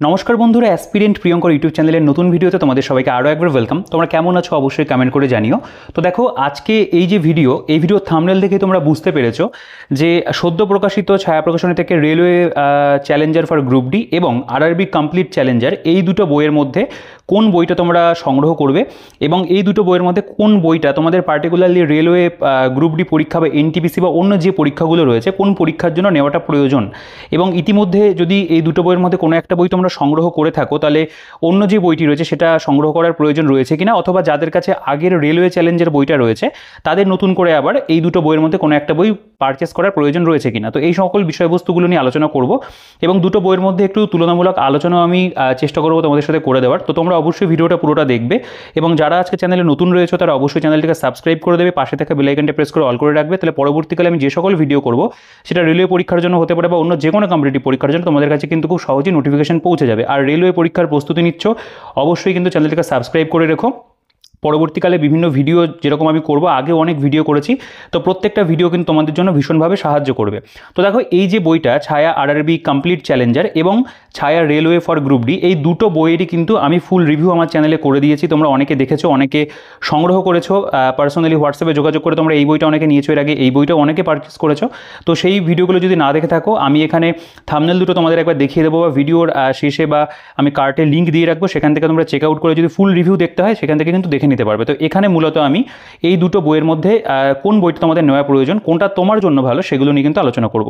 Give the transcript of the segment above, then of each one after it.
নমস্কার বন্ধুরা, aspirant Priyankar YouTube চ্যানেলের নতুন ভিডিওতে তোমাদের সবাইকে আরও একবার ওয়েলকাম। তোমরা কেমন আছো অবশ্যই কমেন্ট করে জানিও। তো দেখো, আজকে এই যে ভিডিও থাম্বনেল দেখে তোমরা বুঝতে পেরেছো যে সদ্য প্রকাশিত ছায়া প্রকাশনী থেকে railway Challenger for group D এবং আরআরবি কমপ্লিট চ্যালেঞ্জার এই দুটো বইয়ের মধ্যে কোন বইটা তোমরা সংগ্রহ করবে এবং এই দুটো বইয়ের মধ্যে কোন বইটা তোমাদের পার্টিকুলারলি রেলওয়ে গ্রুপ ডি পরীক্ষা বা এনটিপিসি বা অন্য যে পরীক্ষাগুলো রয়েছে কোন পরীক্ষার জন্য নেওয়াটা প্রয়োজন। এবং ইতিমধ্যে যদি এই দুটো বইয়ের মধ্যে কোনো একটা বই তোমরা সংগ্রহ করে থাকো, তাহলে অন্য যে বইটি রয়েছে সেটা সংগ্রহ করার প্রয়োজন রয়েছে কিনা, অথবা যাদের কাছে আগের রেলওয়ে চ্যালেঞ্জের বইটা রয়েছে তাদের নতুন করে আবার এই দুটো বইয়ের মধ্যে কোনো একটা বই পারচেস করার প্রয়োজন রয়েছে কিনা। তো এই সকল বিষয়বস্তুগুলো নিয়ে আলোচনা করব এবং দুটো বইয়ের মধ্যে একটু তুলনামূলক আলোচনা আমি চেষ্টা করবো তোমাদের সাথে করে দেওয়ার। তো তোমরা অবশ্যই ভিডিওটা পুরোটা দেখবে এবং যারা আজকে চ্যানেলে নতুন রয়েছে তারা অবশ্যই চ্যানেলটিকে সাবস্ক্রাইব করে দেবে, পাশে থাকা বেল আইকনটা প্রেস করে অল করে রাখবে। তাহলে পরবর্তীকালে আমি যে সকল ভিডিও করব সেটা রেলওয়ে পরীক্ষার জন্য হতে পারে বা অন্য যে কোনো কম্পিটিটিভ পরীক্ষার জন্য তোমাদের কাছে কিন্তু খুব সহজেই নোটিফিকেশন পৌঁছে যাবে। আর রেলওয়ে পরীক্ষার প্রস্তুতি নিচ্ছ অবশ্যই কিন্তু চ্যানেলটিকে সাবস্ক্রাইব করে রেখো। পরবর্তীকালে বিভিন্ন ভিডিও যেরকম আমি করব, আগেও অনেক ভিডিও করেছি, তো প্রত্যেকটা ভিডিও কিন্তু তোমাদের জন্য ভীষণভাবে সাহায্য করবে। তো দেখো, এই যে বইটা ছায়া আরআরবি কমপ্লিট চ্যালেঞ্জার এবং ছায়া রেলওয়ে ফর গ্রুপ ডি, এই দুটো বইয়েরই কিন্তু আমি ফুল রিভিউ আমার চ্যানেলে করে দিয়েছি। তোমরা অনেকে দেখেছো, অনেকে সংগ্রহ করেছো, পার্সোনালি হোয়াটসঅ্যাপে যোগাযোগ করে তোমরা এই বইটা অনেকে নিয়েছো, এর আগে এই বইটা অনেকে পারচেস করেছো। তো সেই ভিডিওগুলো যদি না দেখে থাকো, আমি এখানে থাম্বনেল দুটো তোমাদের একবার দেখিয়ে দেবো বা ভিডিওর শেষে বা আমি কার্টে লিঙ্ক দিয়ে রাখবো, সেখান থেকে তোমরা চেক আউট করে যদি ফুল রিভিউ দেখতে হয় সেখান থেকে কিন্তু দেখে নিতে পারবে। তো এখানে মূলত আমি এই দুটো বইয়ের মধ্যে কোন বইটা তোমাদের নেওয়া প্রয়োজন, কোনটা তোমার জন্য ভালো, সেগুলো নিয়ে কিন্তু আলোচনা করব।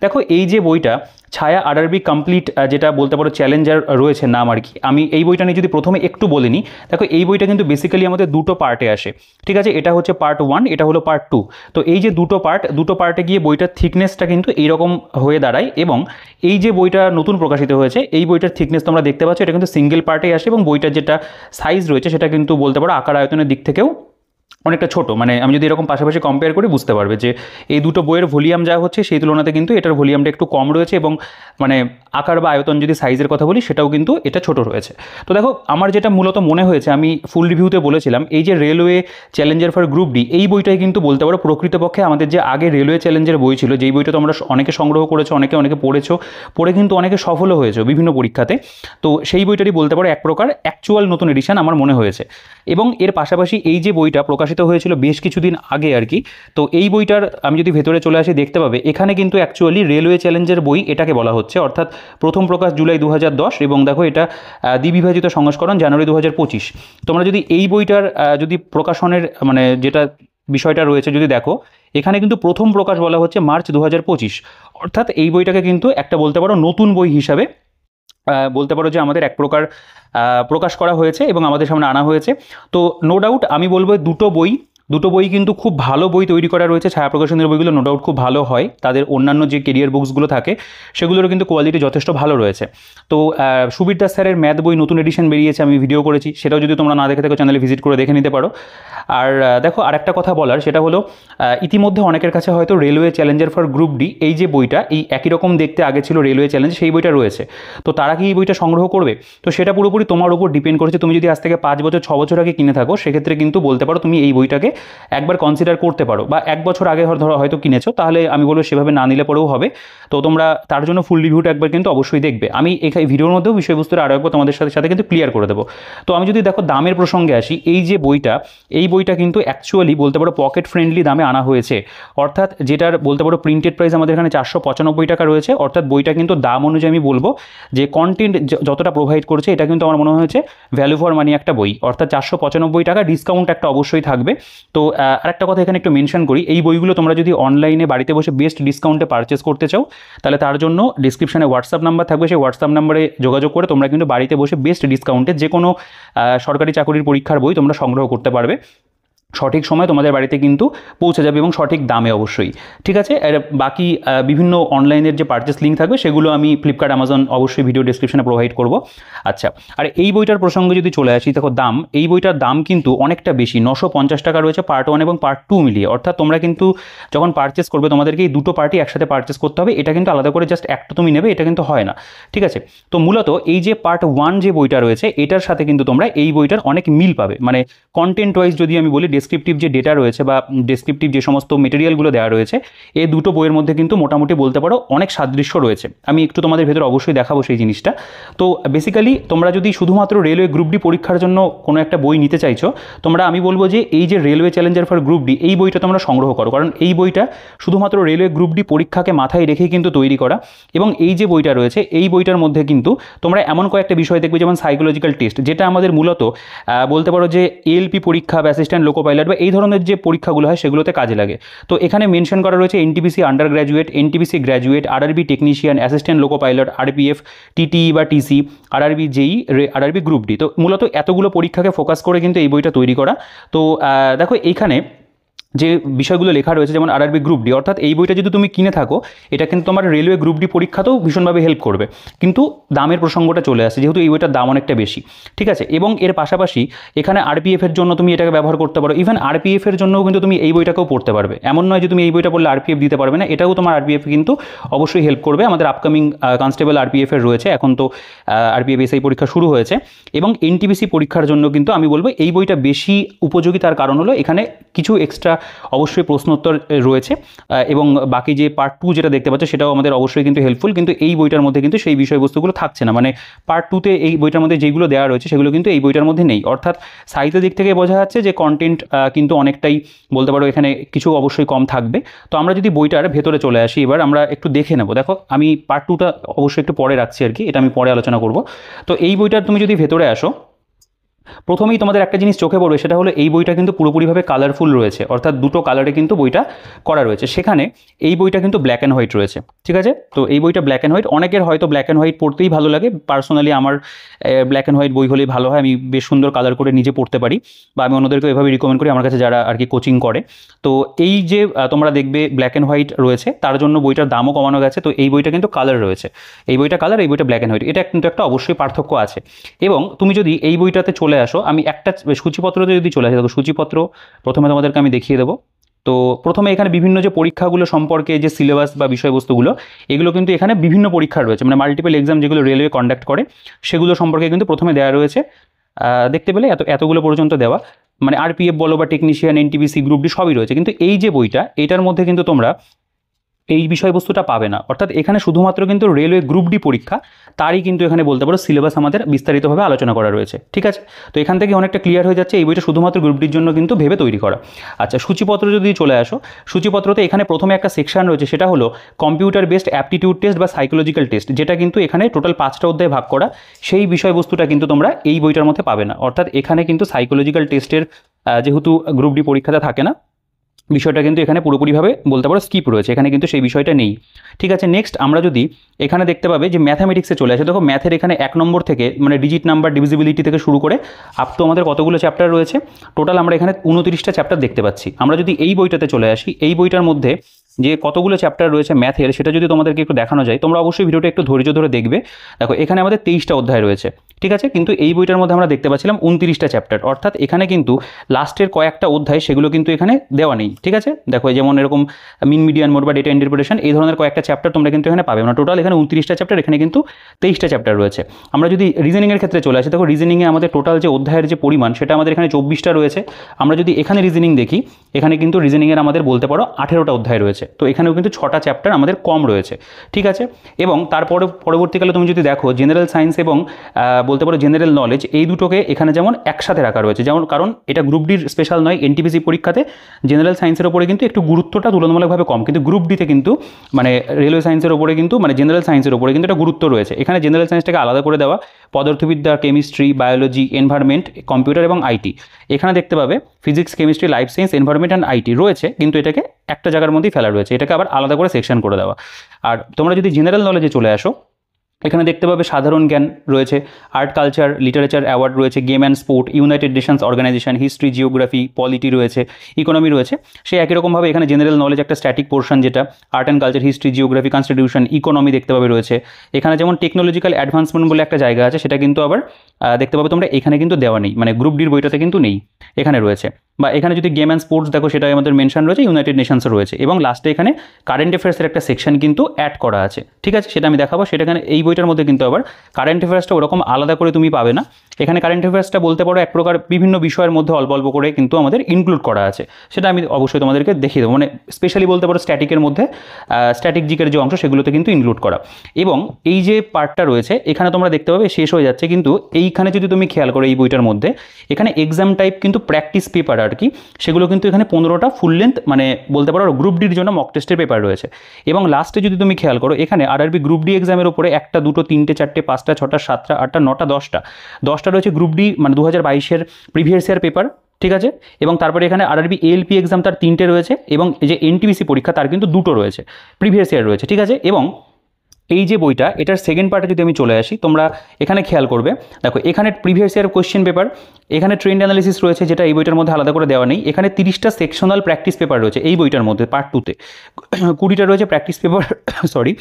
দেখো, এই যে বইটা ছায়া আরআরবি কমপ্লিট, যেটা বলতে পারো চ্যালেঞ্জার রয়েছে নাম আর কি, আমি এই বইটা নিয়ে যদি প্রথমে একটু বলে নিই। দেখো, এই বইটা কিন্তু বেসিক্যালি আমাদের দুটো পার্টে আসে, ঠিক আছে? এটা হচ্ছে পার্ট 1, এটা হলো পার্ট 2। তো এই যে দুটো পার্টে গিয়ে বইটার থিকনেসটা কিন্তু এইরকম হয়ে দাঁড়ায়। এবং এই যে বইটা নতুন প্রকাশিত হয়েছে এই বইটার থিকনেস তোমরা দেখতে পাচ্ছ, এটা কিন্তু সিঙ্গেল পার্টেই আসে এবং বইটার যেটা সাইজ রয়েছে সেটা কিন্তু বলতে পারো আকার আয়তনের দিক থেকেও অনেকটা ছোট। মানে আমি যদি এরকম পাশাপাশি কম্পেয়ার করি বুঝতে পারবে যে এই দুটো বইয়ের ভলিউম যা হচ্ছে সেই তুলনাতে কিন্তু এটার ভলিউমটা একটু কম রয়েছে এবং মানে আকার বা আয়তন যদি সাইজের কথা বলি সেটাও কিন্তু এটা ছোট রয়েছে। তো দেখো, আমার যেটা মূলত মনে হয়েছে, আমি ফুল রিভিউতে বলেছিলাম, এই যে railway Challenger for group D এই বইটাই কিন্তু বলতে পারো প্রকৃতপক্ষে আমাদের যে আগে রেলওয়ে চ্যালেঞ্জের বই ছিল, যেই বইটা তোমরা অনেকে সংগ্রহ করেছো, অনেকে পড়েছো, পড়ে কিন্তু অনেকে সফলও হয়েছে বিভিন্ন পরীক্ষাতে। তো সেই বইটারই বলতে পারো এক প্রকার অ্যাকচুয়াল নতুন এডিশন আমার মনে হয়েছে। এবং এর পাশাপাশি এই যে বইটা প্রকাশিত হয়েছিল বেশ কিছুদিন আগে আর কি, তো এই বইটার আমি যদি ভেতরে চলে আসি দেখতে পাবে এখানে কিন্তু অ্যাকচুয়ালি রেলওয়ে চ্যালেঞ্জের বই এটাকে বলা হচ্ছে, অর্থাৎ প্রথম প্রকাশ জুলাই 2010 এবং দেখো এটা দ্বিবিভাজিত সংস্করণ জানুয়ারি 2025। তোমরা যদি এই বইটার যদি প্রকাশনের মানে যেটা বিষয়টা রয়েছে যদি দেখো, এখানে কিন্তু প্রথম প্রকাশ বলা হচ্ছে মার্চ 2025, অর্থাৎ এই বইটাকে কিন্তু একটা বলতে পারো নতুন বই হিসাবে বলতে পারো যে আমাদের এক প্রকার প্রকাশ করা হয়েছে এবং আমাদের সামনে আনা হয়েছে। তো নো ডাউট আমি বলবো দুটো বই কিন্তু খুব ভালো বই তৈরি করা রয়েছে। ছায়া প্রকাশনের বইগুলো নো ডাউট খুব ভালো হয়, তাদের অন্যান্য যে কেরিয়ার বুকসগুলো থাকে সেগুলোরও কিন্তু কোয়ালিটি যথেষ্ট ভালো রয়েছে। তো সুবীর দাস স্যারের ম্যাথ বই নতুন এডিশন বেরিয়েছে, আমি ভিডিও করেছি, সেটাও যদি তোমরা না দেখে থাকো চ্যানেলে ভিজিট করে দেখে নিতে পারো। আর দেখো, আরেকটা কথা বলার সেটা হলো, ইতিমধ্যে অনেকের কাছে হয়তো railway Challenger for group D এই যে বইটা, এই একই রকম দেখতে আগে ছিল রেলওয়ে চ্যালেঞ্জ, সেই বইটা রয়েছে। তো তারা কি এই বইটা সংগ্রহ করবে? তো সেটা পুরোপুরি তোমার উপর ডিপেন্ড করেছে। তুমি যদি আজ থেকে 5 বছর 6 বছর আগে কিনে থাকো সেক্ষেত্রে কিন্তু বলতে পারো তুমি এই বইটাকে একবার কনসিডার করতে পারো, বা 1 বছর আগে ধরো হয়তো কিনেছো, তাহলে আমি বলবো সেভাবে না নিলে পরেও হবে। তো তোমরা তার জন্য ফুল রিভিউটা একবার কিন্তু অবশ্যই দেখবে। আমি এই ভিডিওর মধ্যেও বিষয়বস্তুটা আরও একবার তোমাদের সাথে কিন্তু ক্লিয়ার করে দেবো। তো আমি যদি দেখো দামের প্রসঙ্গে আসি, এই যে বইটা কিন্তু অ্যাকচুয়ালি বলতে পারো পকেট ফ্রেন্ডলি দামে আনা হয়েছে, অর্থাৎ যেটার বলতে পারো প্রিন্টেড প্রাইস আমাদের এখানে 495 টাকা রয়েছে। অর্থাৎ বইটা কিন্তু দাম অনুযায়ী আমি বলবো যে কন্টেন্ট যতটা প্রোভাইড করছে এটা কিন্তু আমার মনে হয়েছে ভ্যালু ফর মানি একটা বই, অর্থাৎ 495 টাকা, ডিসকাউন্ট একটা অবশ্যই থাকবে। তো আরেকটা কথা এখানে একটু মেনশন করি, এই বইগুলো তোমরা যদি অনলাইনে বাড়িতে বসে বেস্ট ডিসকাউন্টে পারচেস করতে চাও তাহলে তার জন্য ডিসক্রিপশনে হোয়াটসঅ্যাপ নাম্বার থাকবে, সেই হোয়াটসঅ্যাপ নাম্বারে যোগাযোগ করে তোমরা কিন্তু বাড়িতে বসে বেস্ট ডিসকাউন্টে যে কোনো সরকারি চাকরির পরীক্ষার বই তোমরা সংগ্রহ করতে পারবে। সঠিক সময় তোমাদের বাড়িতে কিন্তু পৌঁছে যাবে এবং সঠিক দামে অবশ্যই, ঠিক আছে? আর বাকি বিভিন্ন অনলাইনের যে পারচেস লিঙ্ক থাকবে সেগুলো আমি ফ্লিপকার্ট, অ্যামাজন অবশ্যই ভিডিও ডেসক্রিপশনে প্রোভাইড করব। আচ্ছা, আর এই বইটার প্রসঙ্গে যদি চলে আসি, দেখো দাম, এই বইটার দাম কিন্তু অনেকটা বেশি, 950 টাকা রয়েছে পার্ট 1 এবং পার্ট 2 মিলিয়ে। অর্থাৎ তোমরা কিন্তু যখন পারচেস করবে তোমাদেরকে এই দুটো পার্টি একসাথে পারচেস করতে হবে, এটা কিন্তু আলাদা করে জাস্ট একটা তুমি নেবে এটা কিন্তু হয় না, ঠিক আছে? তো মূলত এই যে পার্ট 1 যে বইটা রয়েছে এটার সাথে কিন্তু তোমরা এই বইটার অনেক মিল পাবে, মানে কন্টেন্ট ওয়াইজ যদি আমি বলি ডেসক্রিপটিভ যে ডেটা রয়েছে বা ডেসক্রিপটিভ যে সমস্ত মেটেরিয়ালগুলো দেওয়া রয়েছে, এই দুটো বইয়ের মধ্যে কিন্তু মোটামুটি বলতে পারো অনেক সাদৃশ্য রয়েছে। আমি একটু তোমাদের ভেতর অবশ্যই দেখাবো সেই জিনিসটা। তো বেসিক্যালি তোমরা যদি শুধুমাত্র রেলওয়ে গ্রুপ ডি পরীক্ষার জন্য কোনো একটা বই নিতে চাইছো, তোমরা আমি বলবো যে এই যে railway Challenger for group D, এই বইটা তোমরা সংগ্রহ করো, কারণ এই বইটা শুধুমাত্র রেলওয়ে গ্রুপ ডি পরীক্ষাকে মাথায় রেখেই কিন্তু তৈরি করা। এবং এই যে বইটা রয়েছে, এই বইটার মধ্যে কিন্তু তোমরা এমন কয়েকটা বিষয় দেখবে, যেমন সাইকোলজিক্যাল টেস্ট, যেটা আমাদের মূলত বলতে পারো যে এএলপি পরীক্ষা বা অ্যাসিস্ট্যান্ট লোকো পাইলট বা এই ধরনের যে পরীক্ষাগুলো হয় সেগুলোতে কাজে লাগে। তো এখানে মেনশন করা রয়েছে NTPC under graduate, NTPC graduate, RRB technician, assistant loco pilot, RPF, টিটিই বা টিসি, আরআরবি জেই, আরআরবি গ্রুপ ডি। তো মূলত এতগুলো পরীক্ষাকে ফোকাস করে কিন্তু এই বইটা তৈরি করা। তো দেখো এইখানে যে বিষয়গুলো লেখা রয়েছে, যেমন আরআরবি গ্রুপ ডি, অর্থাৎ এই বইটা যদি তুমি কিনে থাকো, এটা কিন্তু তোমার রেলওয়ে গ্রুপ ডি পরীক্ষাতেও ভীষণভাবে হেল্প করবে। কিন্তু দামের প্রসঙ্গটা চলে আসে, যেহেতু এই বইটার দাম অনেকটা বেশি, ঠিক আছে। এবং এর পাশাপাশি এখানে আরপিএফের জন্য তুমি এটাকে ব্যবহার করতে পারো। ইভেন আরপিএফের জন্যও কিন্তু তুমি এই বইটাকেও পড়তে পারবে। এমন নয় যে তুমি এই বইটা পড়লে আরপিএফ দিতে পারবে না, এটাও তোমার আরপিএফ কিন্তু অবশ্যই হেল্প করবে। আমাদের আপকামিং কনস্টেবল আরপিএফের রয়েছে, এখন তো আরপিএফ এসআই পরীক্ষা শুরু হয়েছে। এবং এনটিপিসি পরীক্ষার জন্য কিন্তু আমি বলবো এই বইটা বেশি উপযোগী। তার কারণ হলো এখানে কিছু এক্সট্রা অবশ্যই প্রশ্নোত্তর রয়েছে, এবং বাকি যে পার্ট 2 যেটা দেখতে পাচ্ছ সেটাও আমাদের অবশ্যই কিন্তু হেল্পফুল। কিন্তু এই বইটার মধ্যে কিন্তু সেই বিষয়বস্তুগুলো থাকছে না, মানে পার্ট 2তে এই বইটার মধ্যে যেগুলো দেওয়া রয়েছে সেগুলো কিন্তু এই বইটার মধ্যে নেই। অর্থাৎ সাহিত্যের দিক থেকে বোঝা যাচ্ছে যে কন্টেন্ট কিন্তু অনেকটাই বলতে পারো এখানে কিছু অবশ্যই কম থাকবে। তো আমরা যদি বইটার ভেতরে চলে আসি, এবার আমরা একটু দেখে নেব। দেখো আমি পার্ট 2টা অবশ্যই একটু পরে রাখছি আর কি, এটা আমি পরে আলোচনা করব। তো এই বইটার তুমি যদি ভেতরে আসো, প্রথমেই তোমাদের একটা জিনিস চোখে পড়বে, সেটা হলো এই বইটা কিন্তু পুরোপুরিভাবে কালারফুল রয়েছে, অর্থাৎ দুটো কালারে কিন্তু বইটা করা রয়েছে। সেখানে এই বইটা কিন্তু ব্ল্যাক অ্যান্ড হোয়াইট রয়েছে, ঠিক আছে। তো এই বইটা ব্ল্যাক অ্যান্ড হোয়াইট, অনেকের হয়তো ব্ল্যাক অ্যান্ড হোয়াইট পড়তেই ভালো লাগে। পার্সোনালি আমার ব্ল্যাক অ্যান্ড হোয়াইট বই হলেই ভালো হয়, আমি বেশ সুন্দর কালার করে নিজে পড়তে পারি, বা আমি অন্যদেরকে এভাবে রিকমেন্ড করি আমার কাছে যারা আর কি কোচিং করে। তো এই যে তোমরা দেখবে ব্ল্যাক অ্যান্ড হোয়াইট রয়েছে, তার জন্য বইটার দামও কমানো গেছে। তো এই বইটা কিন্তু কালার রয়েছে, এই বইটা কালার, এই বইটা ব্ল্যাক অ্যান্ড হোয়াইট, এটা কিন্তু একটা অবশ্যই পার্থক্য আছে। এবং তুমি যদি এই বইটাতে চলে আসো, আমি একটা সূচিপত্রতে যদি চলে আসে, দেখো সূচিপত্র প্রথমে তোমাদেরকে আমি দেখিয়ে দেবো। তো প্রথমে এখানে বিভিন্ন যে পরীক্ষাগুলো সম্পর্কে যে সিলেবাস বা বিষয়বস্তুগুলো, এগুলো কিন্তু এখানে বিভিন্ন পরীক্ষা রয়েছে, মানে মাল্টিপল এক্সাম যেগুলো রেলওয়ে কন্ডাক্ট করে সেগুলো সম্পর্কে কিন্তু প্রথমে দেওয়া রয়েছে। দেখতে পেলে এতগুলো পর্যন্ত দেওয়া, মানে আরপিএফ বলো বা টেকনিশিয়ান, এনটিপিসি, গ্রুপ ডি সবই রয়েছে। কিন্তু এই যে বইটা, এটার মধ্যে কিন্তু তোমরা এই বিষয়বস্তুটা পাবে না। অর্থাৎ এখানে শুধুমাত্র কিন্তু রেলওয়ে গ্রুপ ডি পরীক্ষা, তারই কিন্তু এখানে বলতে পারো সিলেবাস আমাদের বিস্তারিতভাবে আলোচনা করা রয়েছে, ঠিক আছে। তো এখান থেকে অনেকটা ক্লিয়ার হয়ে যাচ্ছে এই বইটা শুধুমাত্র গ্রুপ ডির জন্য কিন্তু ভেবে তৈরি করা। আচ্ছা, সূচিপত্র যদি চলে আসো, সূচিপত্রতে এখানে প্রথমে একটা সেকশন রয়েছে, সেটা হলো কম্পিউটার বেসড অ্যাপটিটিউড টেস্ট বা সাইকোলজিক্যাল টেস্ট, যেটা কিন্তু এখানে টোটাল 5টা অধ্যায়ে ভাগ করা। সেই বিষয়বস্তুটা কিন্তু তোমরা এই বইটার মধ্যে পাবে না। অর্থাৎ এখানে কিন্তু সাইকোলজিক্যাল টেস্টের যেহেতু গ্রুপ ডি পরীক্ষাটা থাকে না, বিষয়টা কিন্তু এখানে পুরোপুরিভাবে বলতে পারো স্কিপ রয়েছে, এখানে কিন্তু সেই বিষয়টা নেই, ঠিক আছে। নেক্সট আমরা যদি এখানে দেখতে পাবে যে ম্যাথামেটিক্সে চলে আসে, দেখো ম্যাথের এখানে 1 নম্বর থেকে, মানে ডিজিট নাম্বার, ডিভিজিবিলিটি থেকে শুরু করে আপ তো আমাদের কতগুলো চ্যাপ্টার রয়েছে, টোটাল আমরা এখানে 29টা চ্যাপ্টার দেখতে পাচ্ছি। আমরা যদি এই বইটাতে চলে আসি, এই বইটার মধ্যে যে কতগুলো চ্যাপ্টার রয়েছে ম্যাথের, সেটা যদি তোমাদেরকে একটু দেখানো যায়, তোমরা অবশ্যই ভিডিওটা একটু ধৈর্য ধরে দেখবে। দেখো এখানে আমাদের 23টা অধ্যায় রয়েছে, ঠিক আছে। কিন্তু এই বইটার মধ্যে আমরা দেখতে পাচ্ছিলাম 29টা চ্যাপ্টার, অর্থাৎ এখানে কিন্তু লাস্টের কয়েকটা অধ্যায় সেগুলো কিন্তু এখানে দেওয়া নেই, ঠিক আছে। দেখো যেমন এরকম মিন মিডিয়ান মোড বা ডেটা ইন্টারপ্রিটেশন, এই ধরনের কয়েকটা চ্যাপ্টার তোমরা কিন্তু এখানে পাবে না। টোটাল এখানে 29টা চ্যাপ্টার, এখানে কিন্তু 23টা চ্যাপ্টার রয়েছে। আমরা যদি রিজনিংয়ের ক্ষেত্রে চলে আসি, দেখো রিজনিংয়ে আমাদের টোটাল যে অধ্যায়ের যে পরিমাণ, সেটা আমাদের এখানে 24টা রয়েছে। আমরা যদি এখানে রিজনিং দেখি, এখানে কিন্তু রিজনিংয়ের আমাদের বলতে পারো 18টা অধ্যায় রয়েছে। তো এখানেও কিন্তু 6টা চ্যাপ্টার আমাদের কম রয়েছে, ঠিক আছে। এবং তারপরে পরবর্তীকালে তুমি যদি দেখো জেনারেল সায়েন্স এবং বলতে পারো জেনারেল নলেজ, এই দুটোকে এখানে যেমন একসাথে রাখা রয়েছে, যেমন কারণ এটা গ্রুপ ডির স্পেশাল নয়, এনটিপিসি পরীক্ষাতে জেনারেল সায়েন্সের ওপরে কিন্তু একটু গুরুত্বটা তুলনামূলকভাবে কম, কিন্তু গ্রুপ ডিতে কিন্তু মানে রেলওয়ে সায়েন্সের ওপরে কিন্তু, মানে জেনারেল সায়েন্সের ওপরে কিন্তু একটা গুরুত্ব রয়েছে। এখানে জেনারেল সায়েন্সটাকে আলাদা করে দেওয়া, পদার্থবিদ্যা, কেমিস্ট্রি, বায়োলজি, এনভায়রনমেন্ট, কম্পিউটার এবং আইটি। এখানে দেখতে পাবে physics, chemistry, life science, environment and IT রয়েছে, কিন্তু এটাকে একটা জায়গার মধ্যেই ফেলা রয়েছে, এটাকে আবার আলাদা করে সেকশন করে দেওয়া। আর তোমরা যদি জেনারেল নলেজে চলে আসো, এখানে দেখতে পাবে সাধারণ জ্ঞান রয়েছে, আর্ট, কালচার, লিটারেচার, অ্যাওয়ার্ড রয়েছে, game and sport, United Nations Organisation, history, geography, polity রয়েছে, ইকোনমি রয়েছে। সেই একই রকমভাবে এখানে জেনারেল নলেজ একটা স্ট্যাটিক পোর্শন, যেটা art and culture, history, geography, constitution, economy দেখতে পাবে রয়েছে। এখানে যেমন টেকনোলজিক্যাল অ্যাডভান্সমেন্ট বলে একটা জায়গা আছে, সেটা কিন্তু আবার দেখতে পাবে তোমরা এখানে কিন্তু দেওয়া নেই, মানে গ্রুপ ডির বইটাতে কিন্তু নেই, এখানে রয়েছে। বা এখানে যদি গেম অ্যান্ড স্পোর্টস দেখো, সেটা আমাদের মেনশন রয়েছে, ইউনাইটেড নেশনসও রয়েছে। এবং লাস্টে এখানে কারেন্ট অ্যাফেয়ার্সের একটা সেকশন কিন্তু অ্যাড করা আছে, ঠিক আছে, সেটা আমি দেখাবো। সেটা এখানে এই বইটার মধ্যে কিন্তু আবার কারেন্ট অ্যাফেয়ার্সটা ওরকম আলাদা করে তুমি পাবে না। এখানে কারেন্ট অ্যাফেয়ার্সটা বলতে পারো এক প্রকার বিভিন্ন বিষয়ের মধ্যে অল্প অল্প করে কিন্তু আমাদের ইনক্লুড করা আছে, সেটা আমি অবশ্যই তোমাদেরকে দেখিয়ে দেবো। মানে স্পেশালি বলতে পারো স্ট্যাটিকের মধ্যে স্ট্যাটিক জিকের যে অংশ সেগুলোতে কিন্তু ইনক্লুড করা। এবং এই যে পার্টটা রয়েছে এখানে তোমরা দেখতে পাবে শেষ হয়ে যাচ্ছে, কিন্তু এইখানে যদি তুমি খেয়াল করো এই বইটার মধ্যে এখানে এক্সাম টাইপ কিন্তু প্র্যাকটিস পেপার আর কি, সেগুলো কিন্তু এখানে 15টা ফুল লেন্থ মানে বলতে পারো গ্রুপ ডির জন্য মক টেস্টের পেপার রয়েছে। এবং লাস্টে যদি তুমি খেয়াল করো এখানে আরআরবি গ্রুপ ডি এক্সামের উপরে 1টা 2টো 3টে 4টে 5টা 6টা 7টা 8টা 9টা 10টা রয়েছে গ্রুপ ডি মানে 2022-এর প্রিভিয়াস ইয়ার পেপার, ঠিক আছে। এবং তারপরে এখানে আরআরবি এএলপি এক্সাম তার 3টে রয়েছে, এবং এই যে এনটিপিসি পরীক্ষা তার কিন্তু 2টো রয়েছে, প্রিভিয়াস ইয়ার রয়েছে, ঠিক আছে। এবং এই যে বইটা এটার সেকেন্ড পার্টে যদি আমি চলে আসি, তোমরা এখানে খেয়াল করবে, দেখো এখানে প্রিভিয়াস ইয়ার কোয়েশ্চেন পেপার, এখানে ট্রেন্ড অ্যানালিসিস রয়েছে যেটা এই বইটার মধ্যে আলাদা করে দেওয়া নেই। এখানে 30টা সেকশনাল প্র্যাকটিস পেপার রয়েছে এই বইটার মধ্যে পার্ট 2তে, 20টা রয়েছে practice paper sorry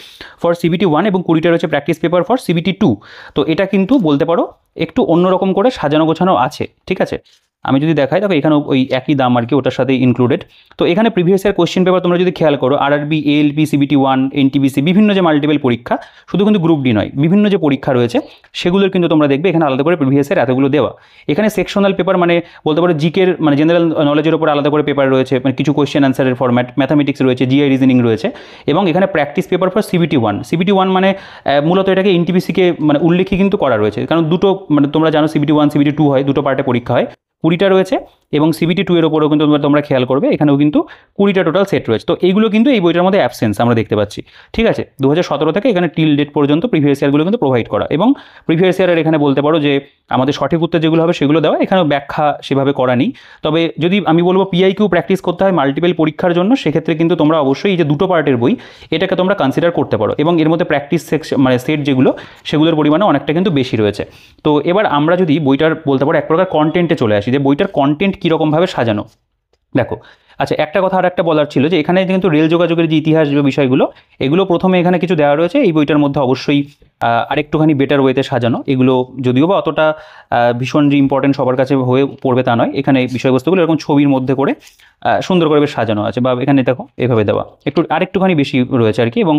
for CBT 1 এবং 20টা রয়েছে প্র্যাকটিস পেপার ফর সিবিটি 2। তো এটা কিন্তু বলতে পারো একটু অন্যরকম করে সাজানো গোছানো আছে, ঠিক আছে। আমি যদি দেখাই দেখো এখানে ওই একই দাম আর কি ওটার সাথে ইনক্লুডেড। তো এখানে প্রিভিয়াস ইয়ার কোয়েশ্চেন পেপার তোমরা যদি খেয়াল করো আরআরবি এএলপি সিবিটি 1 এনটিপিসি বিভিন্ন যে মাল্টিপল পরীক্ষা, শুধু কিন্তু গ্রুপ ডি নয়, বিভিন্ন যে পরীক্ষা রয়েছে সেগুলোর কিন্তু তোমরা দেখবে এখানে আলাদা করে প্রিভিয়াস ইয়ার এতগুলো দেওয়া। এখানে সেকশনাল পেপার মানে বলতে পারো জিকের মানে জেনারেল নলেজের উপর আলাদা করে পেপার রয়েছে, মানে কিছু কোয়েশ্চেন অ্যান্সারের ফরম্যাট, ম্যাথামেটিক্স রয়েছে, জিআই রিজনিং রয়েছে, এবং এখানে প্র্যাকটিস পেপার ফর সিবিটি 1 মানে মূলত এটাকে এনটিপিসিকে মানে উল্লেখই কিন্তু করা রয়েছে, কারণ দুটো মানে তোমরা জানো সিবিটি 1 সিবিটি 2 হয়, দুটো পার্টে পরীক্ষা হয়, 20টা রয়েছে। এবং সিবিটি 2 এর উপরেও কিন্তু তোমরা খেয়াল করবে এখানেও কিন্তু 20টা টোটাল সেট রয়েছে। তো এইগুলো কিন্তু এই বইটার মধ্যে অ্যাবসেন্স আমরা দেখতে পাচ্ছি, ঠিক আছে। 2017 থেকে এখানে টিল ডেট পর্যন্ত প্রিভিয়াস ইয়ারগুলো কিন্তু প্রোভাইড করা, এবং প্রিভিয়াস ইয়ারের এখানে বলতে পারো যে আমাদের সঠিক উত্তর যেগুলো হবে সেগুলো দেওয়া, এখানেও ব্যাখ্যা সেভাবে করা নেই। তবে যদি আমি বলবো পিআইকিউ প্র্যাকটিস করতে হয় মাল্টিপল পরীক্ষার জন্য, সেক্ষেত্রে কিন্তু তোমরা অবশ্যই এই যে দুটো পার্টের বই এটাকে তোমরা কনসিডার করতে পারো, এবং এর মধ্যে প্র্যাকটিস সেকশন মানে সেট যেগুলো সেগুলোর পরিমাণে অনেকটা কিন্তু বেশি রয়েছে। তো এবার আমরা যদি বইটার বলতে পারো এক প্রকার কন্টেন্টে চলে আসি, যে বইটার কন্টেন্ট কীরকমভাবে সাজানো। দেখো আচ্ছা একটা কথা আর একটা বলার ছিল যে এখানে কিন্তু রেল যোগাযোগের যে ইতিহাস যে বিষয়গুলো এগুলো প্রথমে এখানে কিছু দেওয়া রয়েছে, এই বইটার মধ্যে অবশ্যই আরেকটুখানি বেটার ওয়েতে সাজানো, এগুলো যদিও বা অতটা ভীষণ যে ইম্পর্টেন্ট সবার কাছে হয়ে পড়বে তা নয়। এখানে বিষয়বস্তুগুলো এরকম ছবির মধ্যে করে সুন্দর করে বেশ সাজানো আছে, বা এখানে দেখো এভাবে দেওয়া আরেকটুখানি বেশি রয়েছে আর কি। এবং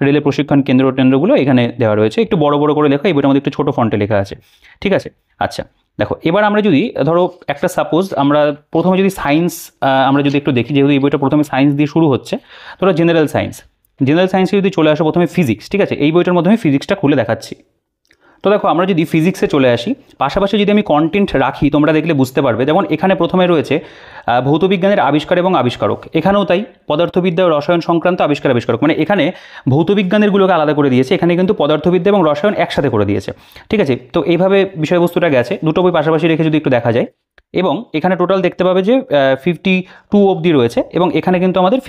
রেলের প্রশিক্ষণ কেন্দ্রগুলো এখানে দেওয়া রয়েছে, একটু বড় বড় করে লেখা, এই বইটার মধ্যে একটু ছোটো ফন্টে লেখা আছে, ঠিক আছে। আচ্ছা দেখো এবার আমরা যদি ধরো একটা সাপোজ আমরা প্রথমে যদি সায়েন্স আমরা যদি একটু দেখি, যেহেতু এই বইটা প্রথমে সায়েন্স দিয়ে শুরু হচ্ছে, ধরো জেনারেল সায়েন্সে যদি চলে আসো প্রথমে ফিজিক্স, ঠিক আছে। এই বইটার মধ্যে আমি ফিজিক্সটা খুলে দেখাচ্ছি। তো দেখো আমরা যদি ফিজিক্সে চলে আসি, পাশাপাশি যদি আমি কন্টেন্ট রাখি তোমরা দেখলে বুঝতে পারবে, যেমন এখানে প্রথমে রয়েছে ভৌতবিজ্ঞানের আবিষ্কার এবং আবিষ্কারক, এখানেও তাই পদার্থবিদ্যা ও রসায়ন সংক্রান্ত আবিষ্কারক, মানে এখানে ভৌতবিজ্ঞানেরগুলোকে আলাদা করে দিয়েছে, এখানে কিন্তু পদার্থবিদ্যা এবং রসায়ন একসাথে করে দিয়েছে, ঠিক আছে। তো এইভাবে বিষয়বস্তুটা গেছে, দুটো বই পাশাপাশি রেখে যদি একটু দেখা যায়, এবং এখানে টোটাল দেখতে পাবে যে 52 অবধি রয়েছে, এবং এখানে কিন্তু আমাদের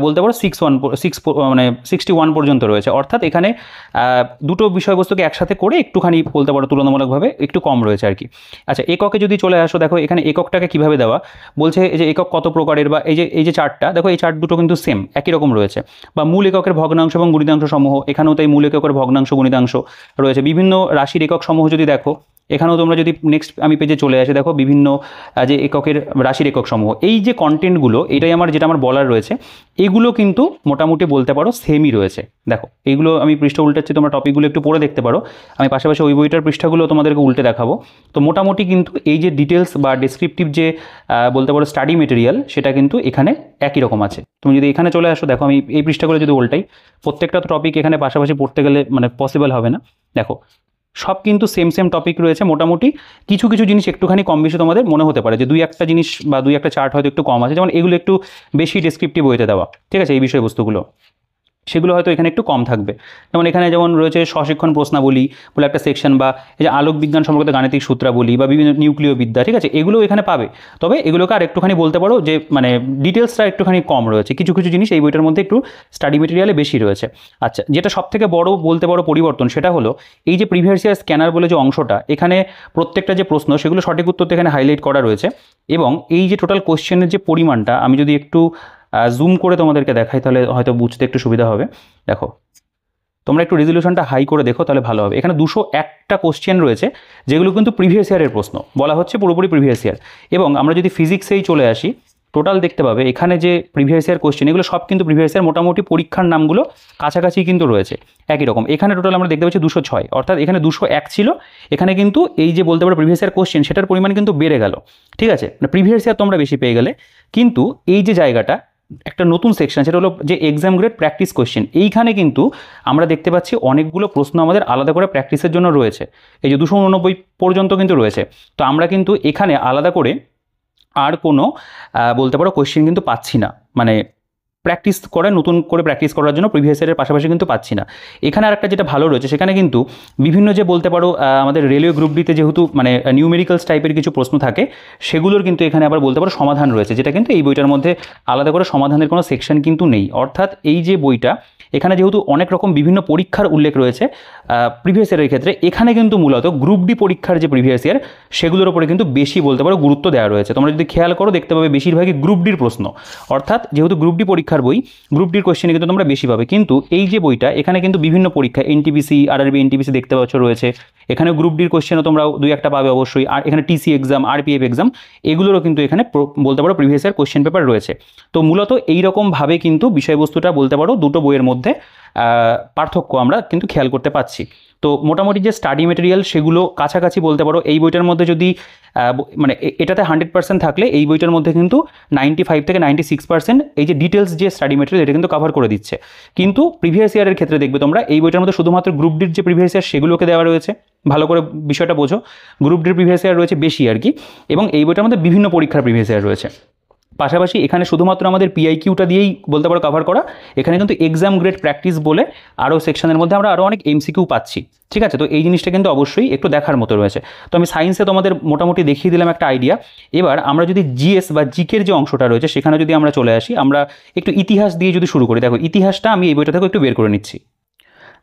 বলতে পারো 61 পর্যন্ত রয়েছে, অর্থাৎ এখানে দুটো বিষয়বস্তুকে একসাথে করে একটুখানি বলতে পারো তুলনামূলকভাবে একটু কম রয়েছে আর কি। আচ্ছা এককে যদি চলে আসো, দেখো এখানে এককটাকে কীভাবে দেওয়া বলছে, এই যে একক কত প্রকারের, বা এই যে চার্টটা দেখো, এই চার্ট দুটো কিন্তু সেম একই রকম রয়েছে। বা মূল এককের ভগ্নাংশ এবং গুণিতাংশ সমূহ, এখানেও তাই মূল এককের ভগ্নাংশ গুণিতাংশ রয়েছে। বিভিন্ন রাশির একক সমূহ যদি দেখো, এখানেও তোমরা যদি নেক্সট আমি পেজে চলে আসি, দেখো বিভিন্ন যে এককের রাশির একক সমূহ, এই যে কন্টেন্টগুলো এটাই যেটা আমার বলার রয়েছে, এগুলো কিন্তু মোটামুটি বলতে পারো সেমই রয়েছে। দেখো এইগুলো আমি পৃষ্ঠা উল্টাচ্ছি, তোমরা টপিকগুলো একটু পড়ে দেখতে পারো, আমি পাশাপাশি ওই বইটার পৃষ্ঠাগুলো তোমাদেরকে উল্টে দেখাবো। তো মোটামুটি কিন্তু এই যে ডিটেলস বা ডেসক্রিপটিভ যে বলতে পারো স্টাডি মেটেরিয়াল, সেটা কিন্তু এখানে একই রকম আছে। তুমি যদি এখানে চলে আসো, দেখো আমি এই পৃষ্ঠাগুলো যদি উল্টাই, প্রত্যেকটা টপিক এখানে পাশাপাশি পড়তে গেলে মানে পসিবল হবে না। দেখো সব কিন্তু সেম টপিক রয়েছে, মোটামুটি কিছু জিনিস একটুখানি কম বেশি তোমাদের মনে হতে পারে যে দুই একটা জিনিস বা দুই একটা চার্ট হয়তো একটু কম আছে, যেমন এগুলো একটু বেশি ডেসক্রিপটিভ বইতে দেওয়া, ঠিক আছে। এই বিষয়বস্তুগুলো সেগুলো হয়তো এখানে একটু কম থাকবে, যেমন এখানে যেমন রয়েছে স্বশিক্ষণ প্রশ্নাবলী বলে একটা সেকশন, বা এই যে আলোক বিজ্ঞান সম্পর্কিত গাণিতিক সূত্রাবলী বা বিভিন্ন নিউক্লিয় বিদ্যা, ঠিক আছে, এগুলো এখানে পাবে। তবে এগুলোকে আর একটুখানি বলতে পারো যে মানে ডিটেলসটা একটুখানি কম রয়েছে, কিছু জিনিস এই বইটার মধ্যে একটু স্টাডি মেটেরিয়ালে বেশি রয়েছে। আচ্ছা যেটা সবথেকে বড় বলতে পারো পরিবর্তন, সেটা হলো এই যে প্রিভিয়াস ইয়ার স্ক্যানার বলে যে অংশটা, এখানে প্রত্যেকটা যে প্রশ্ন সেগুলো সঠিক উত্তরটা এখানে হাইলাইট করা রয়েছে, এবং এই যে টোটাল কোশ্চেনের যে পরিমাণটা আমি যদি একটু জুম করে তোমাদেরকে দেখাই তাহলে হয়তো বুঝতে একটু সুবিধা হবে। দেখো তোমরা একটু রেজলিউশনটা হাই করে দেখো তাহলে ভালো হবে। এখানে 201টা কোশ্চেন রয়েছে, যেগুলো কিন্তু প্রিভিয়াস ইয়ারের প্রশ্ন বলা হচ্ছে, পুরোপুরি প্রিভিয়াস ইয়ার। এবং আমরা যদি ফিজিক্সেই চলে আসি, টোটাল দেখতে পাবে এখানে যে প্রিভিয়াস ইয়ার কোশ্চেন এগুলো সব কিন্তু প্রিভিয়াস ইয়ার মোটামুটি পরীক্ষার নামগুলো কাছাকাছি কিন্তু রয়েছে একই রকম। এখানে টোটাল আমরা দেখতে পাচ্ছি 206, অর্থাৎ এখানে 201 ছিল, এখানে কিন্তু এই যে বলতে পারো প্রিভিয়াস ইয়ার কোশ্চেন সেটার পরিমাণ কিন্তু বেড়ে গেল, ঠিক আছে, মানে প্রিভিয়াস ইয়ার তোমরা বেশি পেয়ে গেলে। কিন্তু এই যে জায়গাটা একটা নতুন সেকশন সেটা হলো যে এক্সাম গ্রেড প্র্যাকটিস কোশ্চেন, এইখানে কিন্তু আমরা দেখতে পাচ্ছি অনেকগুলো প্রশ্ন আমাদের আলাদা করে প্র্যাকটিসের জন্য রয়েছে, এই যে 289 পর্যন্ত কিন্তু রয়েছে। তো আমরা কিন্তু এখানে আলাদা করে আর কোনো বলতে পারো কোশ্চেন কিন্তু পাচ্ছি না, মানে প্র্যাকটিস করে নতুন করে প্র্যাকটিস করার জন্য প্রিভিয়াস ইয়ারের পাশাপাশি কিন্তু পাচ্ছি না। এখানে আরেকটা যেটা ভালো রয়েছে সেখানে কিন্তু বিভিন্ন যে বলতে পারো আমাদের রেলওয়ে গ্রুপ ডিতে যেহেতু মানে নিউমেরিক্যালস টাইপের কিছু প্রশ্ন থাকে সেগুলোর কিন্তু এখানে আবার বলতে পারো সমাধান রয়েছে, যেটা কিন্তু এই বইটার মধ্যে আলাদা করে সমাধানের কোনো সেকশন কিন্তু নেই। অর্থাৎ এই যে বইটা এখানে যেহেতু অনেক রকম বিভিন্ন পরীক্ষার উল্লেখ রয়েছে প্রিভিয়াস ইয়ারের ক্ষেত্রে, এখানে কিন্তু মূলত গ্রুপ ডি পরীক্ষার যে প্রিভিয়াস ইয়ার সেগুলোর উপরে কিন্তু বেশি বলতে পারো গুরুত্ব দেওয়া রয়েছে। তোমরা যদি খেয়াল করো দেখতে পাবে বেশিরভাগই গ্রুপ ডির প্রশ্ন, অর্থাৎ যেহেতু গ্রুপ ডি পরীক্ষার বই গ্রুপ ডির কোশ্চেনে কিন্তু তোমরা বেশি পাবে। কিন্তু এই যে বইটা এখানে কিন্তু বিভিন্ন পরীক্ষা এনটিপিসি আরআরবি এনটিপিসি দেখতে পাচ্ছ রয়েছে, এখানে গ্রুপ ডির কোশ্চেনও তোমরা দুই একটা পাবে অবশ্যই, আর এখানে টিসি এক্সাম আরপিএফ এক্সাম এগুলোরও কিন্তু এখানে বলতে পারো প্রিভিয়াস ইয়ার কোশ্চেন পেপার রয়েছে। তো মূলত এইরকমভাবে কিন্তু বিষয়বস্তুটা বলতে পারো দুটো বইয়ের মধ্যে পার্থক্য আমরা কিন্তু খেয়াল করতে পাচ্ছি। তো মোটামুটি যে স্টাডি মেটেরিয়াল সেগুলো কাছাকাছি বলতে পারো এই বইটার মধ্যে যদি মানে এটাতে 100% থাকলে এই বইটার মধ্যে কিন্তু 95 থেকে 96% এই যে ডিটেলস যে স্টাডি মেটেরিয়াল এটা কিন্তু কভার করে দিচ্ছে। কিন্তু প্রিভিয়াস ইয়ারের ক্ষেত্রে দেখবে তোমরা এই বইটার মধ্যে শুধুমাত্র গ্রুপ ডির যে প্রিভিয়াস ইয়ার সেগুলোকে দেওয়া রয়েছে, ভালো করে বিষয়টা বোঝো, গ্রুপ ডির প্রিভিয়াস ইয়ার রয়েছে বেশি আর কি, এবং এই বইটার মধ্যে বিভিন্ন পরীক্ষার প্রিভিয়াস ইয়ার রয়েছে। পাশাপাশি এখানে শুধুমাত্র আমাদের পিআইকিউটা দিয়েই বলতে পারো কভার করা, এখানে কিন্তু এক্সাম গ্রেড প্র্যাকটিস বলে আরও সেকশনের মধ্যে আমরা আরও অনেক এমসিকিউ পাচ্ছি, ঠিক আছে। তো এই জিনিসটা কিন্তু অবশ্যই একটু দেখার মতো রয়েছে। তো আমি সায়েন্সে তোমাদের মোটামুটি দেখিয়ে দিলাম একটা আইডিয়া। এবার আমরা যদি জিএস বা জিকের যে অংশটা রয়েছে সেখানে যদি আমরা চলে আসি, আমরা একটু ইতিহাস দিয়ে যদি শুরু করি, দেখো ইতিহাসটা আমি এই বইটা থেকে একটু বের করে নিচ্ছি।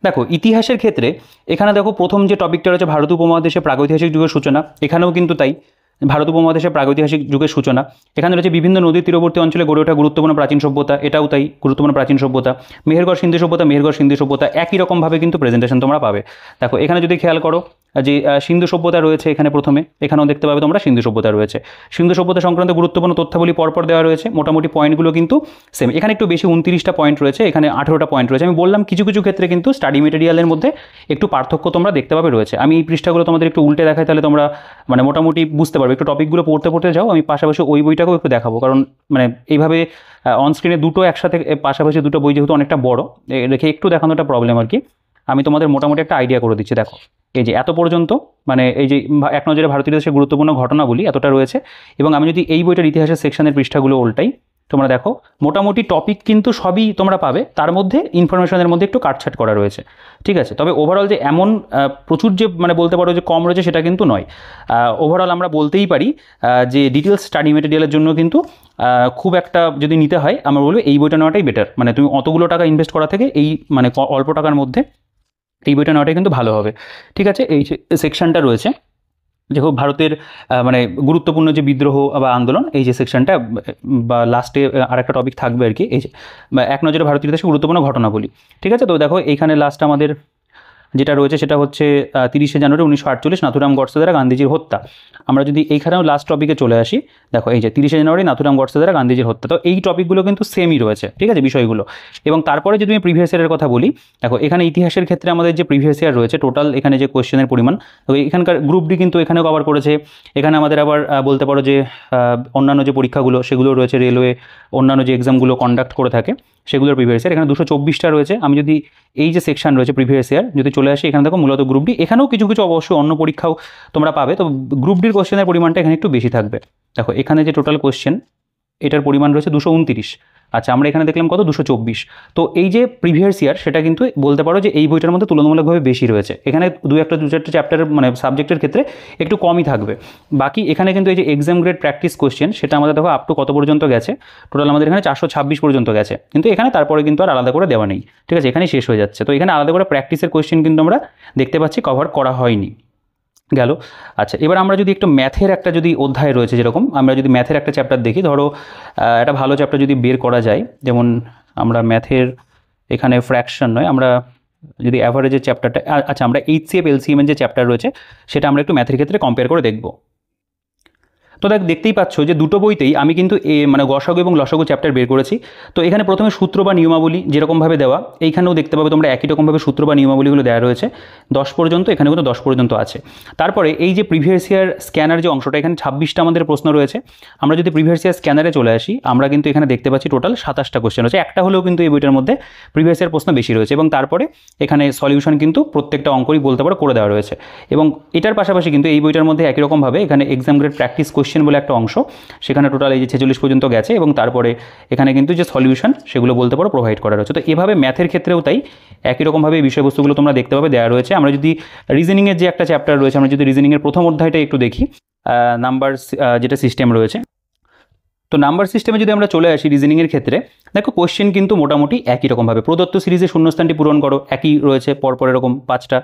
দেখো ইতিহাসের ক্ষেত্রে এখানে দেখো প্রথম যে টপিকটা রয়েছে ভারত উপমহাদেশে প্রাগৈতিহাসিক যুগের সূচনা, এখানেও কিন্তু তাই ভারত উপমহাদেশে প্রাগৈতিহাসিক যুগের সূচনা। এখানে রয়েছে বিভিন্ন নদীর তীরবর্তী অঞ্চলে গড়ে ওঠা গুরুত্বপূর্ণ প্রাচীন সভ্যতা, এটাও তাই গুরুত্বপূর্ণ প্রাচীন সভ্যতা। মেহেরগড় সিন্ধু সভ্যতা, মেহেরগড় সিন্ধু সভ্যতা একই রকমভাবে কিন্তু প্রেজেন্টেশন তোমরা পাবে। দেখো এখানে যদি খেয়াল করো যে সিন্ধু সভ্যতা রয়েছে এখানে প্রথমে, এখানেও দেখতে পাবে তোমরা সিন্ধু সভ্যতা রয়েছে। সিন্ধু সভ্যতা সংক্রান্ত গুরুত্বপূর্ণ তথ্যাবলী পরপর দেওয়া রয়েছে, মোটামুটি পয়েন্টগুলো কিন্তু সেম। এখানে একটু বেশি 29টা পয়েন্ট রয়েছে, এখানে 18টা পয়েন্ট রয়েছে। আমি বললাম কিছু কিছু ক্ষেত্রে কিন্তু স্টাডি মেটেরিয়ালের মধ্যে একটু পার্থক্য তোমরা দেখতে পাবে রয়েছে। আমি এই পৃষ্ঠাগুলো তোমাদের একটু উল্টে দেখাই, তাহলে তোমরা মানে মোটামুটি বুঝতে পারবে। একটু টপিকগুলো পড়তে পড়তে যাও, আমি পাশাপাশি ওই বইটাকেও একটু দেখাবো, কারণ মানে এইভাবে অনস্ক্রিনে দুটো একসাথে পাশাপাশি দুটো বই যেহেতু অনেকটা বড় রেখে একটু দেখানোটা প্রবলেম আর কি। আমি তোমাদের মোটামুটি একটা আইডিয়া করে দিচ্ছি। দেখো এই যে এত পর্যন্ত মানে এই যে এক নজরে ভারতীয় ইতিহাসের গুরুত্বপূর্ণ ঘটনাবলী এতটা রয়েছে, এবং আমি যদি এই বইটার ইতিহাসের সেকশনের পৃষ্ঠাগুলো উল্টাই তোমরা দেখো মোটামুটি টপিক কিন্তু সবই তোমরা পাবে, তার মধ্যে ইনফরমেশনের মধ্যে একটু কাটছাট করা রয়েছে, ঠিক আছে। তবে ওভারঅল যে এমন প্রচুর যে মানে বলতে পারো যে কম রয়েছে সেটা কিন্তু নয়। ওভারঅল আমরা বলতেই পারি যে ডিটেলস স্টাডি মেটেরিয়ালের জন্য কিন্তু খুব একটা যদি নিতে হয় আমরা বলবো এই বইটা নেওয়াটাই বেটার। মানে তুমি অতগুলো টাকা ইনভেস্ট করা থেকে এই মানে অল্প টাকার মধ্যে এই বইটা নেওয়াটাই কিন্তু ভালো হবে, ঠিক আছে। এই যে সেকশনটা রয়েছে দেখো ভারতের মানে গুরুত্বপূর্ণ যে বিদ্রোহ বা আন্দোলন, এই যে সেকশনটা বা লাস্টে আর একটা টপিক থাকবে আর কি, এই যে এক নজরে ভারতীয় ইতিহাসে গুরুত্বপূর্ণ ঘটনাবলী, ঠিক আছে। তো দেখো এইখানে লাস্ট আমাদের যেটা রয়েছে সেটা হচ্ছে 30শে জানুয়ারি 1948 নাথুরাম গডসে দ্বারা গান্ধীজির হত্যা। আমরা যদি এইখানেও লাস্ট টপিকে চলে আসি, দেখো এই যে 30শে জানুয়ারি নাথুরাম গডসে দ্বারা গান্ধীজির হত্যা। তো এই টপিকগুলো কিন্তু সেমই রয়েছে, ঠিক আছে, বিষয়গুলো। এবং তারপরে যদি আমি প্রিভিয়াস ইয়ারের কথা বলি, দেখো এখানে ইতিহাসের ক্ষেত্রে আমাদের যে প্রিভিয়াস ইয়ার রয়েছে টোটাল এখানে যে কোয়েশ্চেনের পরিমাণ, তো এখানকার গ্রুপ ডি কিন্তু এখানেও কভার করেছে। এখানে আমাদের আবার বলতে পারো যে অন্যান্য যে পরীক্ষাগুলো সেগুলো রয়েছে, রেলওয়ে অন্যান্য যে এক্সামগুলো কন্ডাক্ট করে থাকে সেগুলোর প্রিভিয়াস ইয়ার এখানে 224টা রয়েছে। আমি যদি এই যে সেকশন রয়েছে প্রিভিয়াস ইয়ার যদি চলে আসি, এখানে দেখো মূলত গ্রুপ ডি, এখানেও কিছু কিছু অবশ্যই অন্য পরীক্ষাও তোমরা পাবে, তো গ্রুপ ডির কোশ্চেনের পরিমাণটা এখানে একটু বেশি থাকবে। দেখো এখানে যে টোটাল কোশ্চেন এটার পরিমাণ রয়েছে 229, আচ্ছা আমরা এখানে দেখলাম কত 224। তো এই যে প্রিভিয়াস ইয়ার সেটা কিন্তু বলতে পারো যে এই বইটার মধ্যে তুলনামূলকভাবে বেশি রয়েছে। এখানে দু চারটে চ্যাপ্টারের মানে সাবজেক্টের ক্ষেত্রে একটু কমই থাকবে। বাকি এখানে কিন্তু এই যে এক্সাম গ্রেড প্র্যাকটিস কোশ্চেন সেটা আমাদের দেখো আপ টু কত পর্যন্ত গেছে, টোটাল আমাদের এখানে 426 পর্যন্ত গেছে, কিন্তু এখানে তারপরে কিন্তু আর আলাদা করে দেওয়া নেই, ঠিক আছে, এখানেই শেষ হয়ে যাচ্ছে। তো এখানে আলাদা করে প্র্যাকটিসের কোশ্চেন কিন্তু আমরা দেখতে পাচ্ছি কভার করা হয়নি গেল। আচ্ছা এবার আমরা যদি একটু ম্যাথের একটা যদি অধ্যায় রয়েছে, যেরকম আমরা যদি ম্যাথের একটা চ্যাপ্টার দেখি, ধরো একটা ভালো চ্যাপ্টার যদি বের করা যায়, যেমন আমরা ম্যাথের এখানে ফ্র্যাকশন নয়, আমরা যদি অ্যাভারেজের চ্যাপ্টারটা, আচ্ছা আমরা এইচসিএফ এলসিএম এর যে চ্যাপ্টার রয়েছে সেটা আমরা একটু ম্যাথের ক্ষেত্রে কম্পেয়ার করে দেখব। তো দেখতেই পাচ্ছ যে দুটো বইতেই আমি কিন্তু মানে গসাগু এবং লসাগু চ্যাপ্টার বের করেছি। তো এখানে প্রথমে সূত্র বা নিয়মাবলী যেরকমভাবে দেওয়া, এইখানেও দেখতে পাবে তোমরা একই রকমভাবে সূত্র বা নিয়মাবলীগুলো দেওয়া রয়েছে 10 পর্যন্ত, এখানে কিন্তু 10 পর্যন্ত আছে। তারপরে এই যে প্রিভিয়াস ইয়ার স্ক্যানার যে অংশটা, এখানে 26টা আমাদের প্রশ্ন রয়েছে। আমরা যদি প্রিভিয়াস ইয়ার স্ক্যানারে চলে আসি, আমরা কিন্তু এখানে দেখতে পাচ্ছি টোটাল 27টা কোশ্চেন রয়েছে। একটা হলেও কিন্তু এই বইটার মধ্যে প্রিভিয়াস ইয়ার প্রশ্ন বেশি রয়েছে, এবং তারপরে এখানে সলিউশন কিন্তু প্রত্যেকটা অঙ্কই বলতে পারো করে দেওয়া রয়েছে। এবং এটার পাশাপাশি কিন্তু এই বইটার মধ্যে একই রকমভাবে এখানে এক্সাম গ্রেড প্র্যাকটিস কোশ্চেন বলে একটা অংশ, সেখানে টোটাল এই যে 46 পর্যন্ত গেছে, এবং তারপরে এখানে কিন্তু যে সলিউশন সেগুলো বলতে পারো প্রোভাইড করা রয়েছে। তো এভাবে ম্যাথের ক্ষেত্রেও তাই একই রকমভাবে এই বিষয়বস্তুগুলো তোমরা দেখতে পাবে দেওয়া রয়েছে। আমরা যদি রিজনিংয়ের যে একটা চ্যাপ্টার রয়েছে, আমরা যদি রিজনিংয়ের প্রথম অধ্যায়টা একটু দেখি, নাম্বার যেটা সিস্টেম রয়েছে, তো নাম্বার সিস্টেমে যদি আমরা চলে আসি রিজনিংয়ের ক্ষেত্রে, দেখো কোশ্চেন কিন্তু মোটামুটি একই রকমভাবে প্রদত্ত সিরিজে শূন্যস্থানটি পূরণ করো, একই রয়েছে পরপর এরকম 5টা।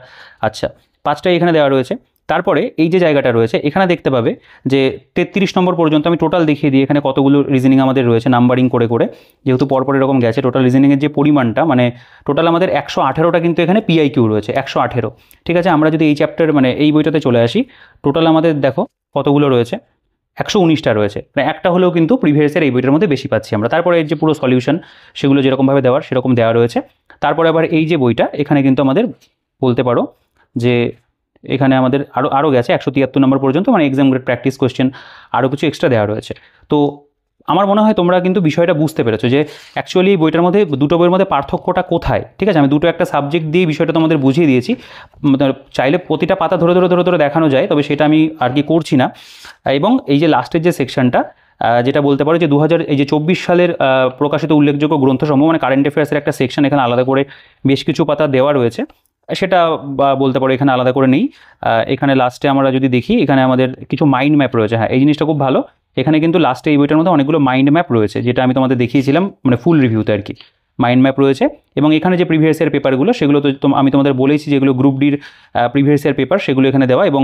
আচ্ছা, 5টাই এখানে দেওয়া রয়েছে। তারপরে এই যে জায়গাটা রয়েছে এখানে দেখতে পাবে যে 33 নম্বর পর্যন্ত আমি টোটাল দেখিয়ে দিই এখানে কতগুলো রিজনিং আমাদের রয়েছে নাম্বারিং করে করে, যেহেতু পরপর এরকম গেছে। টোটাল রিজনিংয়ের যে পরিমাণটা, মানে টোটাল আমাদের 118টা কিন্তু এখানে পিআইকিউ রয়েছে, 118। ঠিক আছে, আমরা যদি এই চ্যাপ্টার মানে এই বইটাতে চলে আসি, টোটাল আমাদের দেখো কতগুলো রয়েছে, 119টা রয়েছে। মানে একটা হলেও কিন্তু প্রিভিয়াসের এই বইটার মধ্যে বেশি পাচ্ছি আমরা। তারপরে এর যে পুরো সলিউশন সেগুলো যেরকমভাবে দেওয়ার সেরকম দেওয়া রয়েছে। তারপরে আবার এই যে বইটা, এখানে কিন্তু আমাদের বলতে পারো যে এখানে আমাদের আরও গেছে 173 নম্বর পর্যন্ত, মানে এক্সাম গ্রেড প্র্যাকটিস কোশ্চেন আরও কিছু এক্সট্রা দেওয়া রয়েছে। তো আমার মনে হয় তোমরা কিন্তু বিষয়টা বুঝতে পেরেছো যে অ্যাকচুয়ালি এই বইটার মধ্যে দুটো বইয়ের মধ্যে পার্থক্যটা কোথায়। ঠিক আছে, আমি দুটো একটা সাবজেক্ট দিয়ে বিষয়টা তোমাদের বুঝিয়ে দিয়েছি। চাইলে প্রতিটা পাতা ধরে ধরে ধরে ধরে দেখানো যায়, তবে সেটা আমি আর কি করছি না। এবং এই যে লাস্টের যে সেকশনটা, যেটা বলতে পারো যে 2024 সালের প্রকাশিত উল্লেখযোগ্য গ্রন্থসমূহ, মানে কারেন্ট অ্যাফেয়ার্সের একটা সেকশন এখানে আলাদা করে বেশ কিছু পাতা দেওয়া রয়েছে, সেটা বলতে পারো এখানে আলাদা করে নেই। এখানে লাস্টে আমরা যদি দেখি, এখানে আমাদের কিছু মাইন্ড ম্যাপ রয়েছে। হ্যাঁ, এই জিনিসটা খুব ভালো। এখানে কিন্তু লাস্টে এই বইটার মধ্যে অনেকগুলো মাইন্ড ম্যাপ রয়েছে, যেটা আমি তোমাদের দেখিয়েছিলাম মানে ফুল রিভিউতে আর কি। মাইন্ড ম্যাপ রয়েছে, এবং এখানে যে প্রিভিয়াস ইয়ার পেপারগুলো সেগুলো তো আমি তোমাদের বলেছি, যেগুলো গ্রুপ ডির প্রিভিয়াস ইয়ার পেপার সেগুলো এখানে দেওয়া, এবং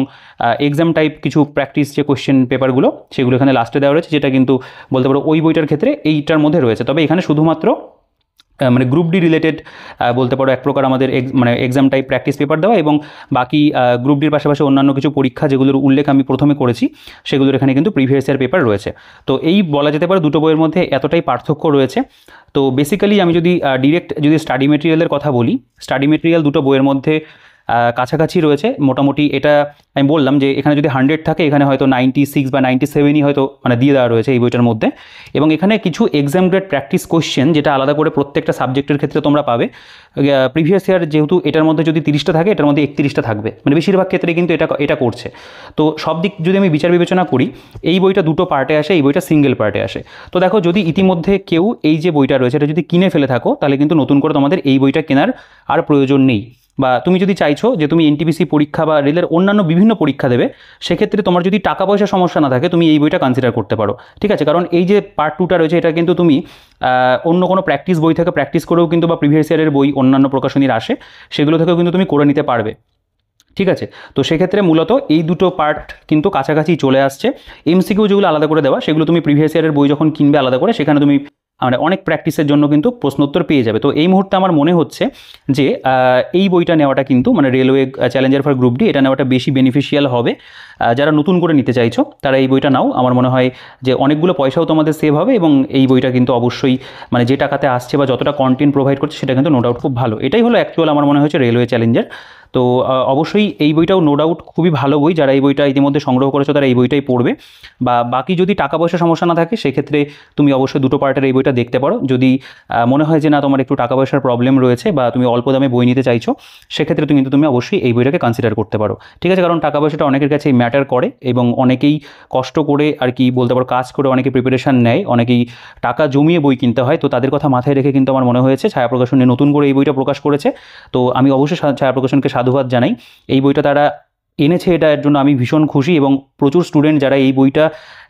এক্সাম টাইপ কিছু প্র্যাকটিস যে কোশ্চেন পেপারগুলো সেগুলো এখানে লাস্টে দেওয়া রয়েছে, যেটা কিন্তু বলতে পারো ওই বইটার ক্ষেত্রে এইটার মধ্যে রয়েছে। তবে এখানে শুধুমাত্র মানে গ্রুপ ডি রিলেটেড বলতে পারো এক প্রকার আমাদের মানে এক্সাম টাইপ প্র্যাকটিস পেপার দেওয়া, এবং বাকি গ্রুপ ডির পাশাপাশি অন্যান্য কিছু পরীক্ষা যেগুলোর উল্লেখ আমি প্রথমে করেছি সেগুলোর এখানে কিন্তু প্রিভিয়াস ইয়ার পেপার রয়েছে। তো এই বলা যেতে পারে দুটো বইয়ের মধ্যে এতটাই পার্থক্য রয়েছে। তো বেসিক্যালি আমি যদি ডিরেক্ট যদি স্টাডি মেটেরিয়ালের কথা বলি, স্টাডি মেটেরিয়াল দুটো বইয়ের মধ্যে কাছাকাছি রয়েছে মোটামুটি। এটা আমি বললাম যে এখানে যদি 100 থাকে, এখানে হয়তো 96 বা 97ই হয়তো মানে দিয়ে দেওয়া রয়েছে এই বইটার মধ্যে। এবং এখানে কিছু এক্সাম গ্রেড প্র্যাকটিস কোশ্চেন যেটা আলাদা করে প্রত্যেকটা সাবজেক্টের ক্ষেত্রে তোমরা পাবে। প্রিভিয়াস ইয়ার যেহেতু এটার মধ্যে যদি 30টা থাকে, এটার মধ্যে 31টা থাকবে, মানে বেশিরভাগ ক্ষেত্রে কিন্তু এটা করছে। তো সব দিক যদি আমি বিচার বিবেচনা করি, এই বইটা দুটো পার্টে আসে, এই বইটা সিঙ্গেল পার্টে আসে। তো দেখো, যদি ইতিমধ্যে কেউ এই যে বইটা রয়েছে এটা যদি কিনে ফেলে থাকো, তাহলে কিন্তু নতুন করে তোমাদের এই বইটা কেনার আর প্রয়োজন নেই। বা তুমি যদি চাইছো যে তুমি এনটিপিসি পরীক্ষা বা রেলের অন্যান্য বিভিন্ন পরীক্ষা দেবে, সেক্ষেত্রে তোমার যদি টাকা পয়সা সমস্যা না থাকে, তুমি এই বইটা কনসিডার করতে পারো। ঠিক আছে, কারণ এই যে পার্ট 2টা রয়েছে, এটা কিন্তু তুমি অন্য কোনো প্র্যাকটিস বই থেকে প্র্যাকটিস করেও কিন্তু, বা প্রিভিয়াস ইয়ারের বই অন্যান্য প্রকাশনীর আসে সেগুলো থেকেও কিন্তু তুমি করে নিতে পারবে। ঠিক আছে, তো সেক্ষেত্রে মূলত এই দুটো পার্ট কিন্তু কাছাকাছি চলে আসছে। এমসিকিউ যেগুলো আলাদা করে দেওয়া, সেগুলো তুমি প্রিভিয়াস ইয়ারের বই যখন কিনবে আলাদা করে, সেখানে তুমি মানে অনেক প্র্যাকটিসের জন্য কিন্তু প্রশ্নোত্তর পেয়ে যাবে। তো এই মুহূর্তে আমার মনে হচ্ছে যে এই বইটা নেওয়াটা কিন্তু মানে railway Challenger for group D, এটা নেওয়াটা বেশি বেনিফিশিয়াল হবে। যারা নতুন করে নিতে চাইছো তারা এই বইটা নাও। আমার মনে হয় যে অনেকগুলো পয়সাও তোমাদের সেভ হবে, এবং এই বইটা কিন্তু অবশ্যই মানে যে টাকাতে আসছে বা যতটা কন্টেন্ট প্রোভাইড করছে সেটা কিন্তু নো ডাউট খুব ভালো। এটাই হলো অ্যাকচুয়াল আমার মনে হয়েছে রেলওয়ে চ্যালেঞ্জার। তো অবশ্যই এই বইটাও নো ডাউট খুবই ভালো বই। যারা এই বইটা ইতিমধ্যে সংগ্রহ করেছো তারা এই বইটাই পড়বে। বা বাকি যদি টাকা পয়সা সমস্যা না থাকে, সেক্ষেত্রে তুমি অবশ্যই দুটো পার্টের এই বইটা দেখতে পারো। যদি মনে হয় যে না, তোমার একটু টাকা পয়সার প্রবলেম রয়েছে বা তুমি অল্প দামে বই নিতে চাইছো, সেক্ষেত্রে কিন্তু তুমি অবশ্যই এই বইটাকে কনসিডার করতে পারো। ঠিক আছে, কারণ টাকা পয়সাটা অনেকের কাছেই ম্যাটার করে, এবং অনেকেই কষ্ট করে আর কি বলতে পারো কাজ করে অনেকে প্রিপারেশান নেয়, অনেকেই টাকা জমিয়ে বই কিনতে হয়। তো তাদের কথা মাথায় রেখে কিন্তু আমার মনে হয়েছে ছায়া প্রকাশনী নতুন করে এই বইটা প্রকাশ করেছে। তো আমি অবশ্যই ছায়া প্রকাশনকে সাধুবাদ জানাই। এই বইটা তারা এনেছে, এটার জন্য আমি ভীষণ খুশি। এবং প্রচুর স্টুডেন্ট যারা এই বইটা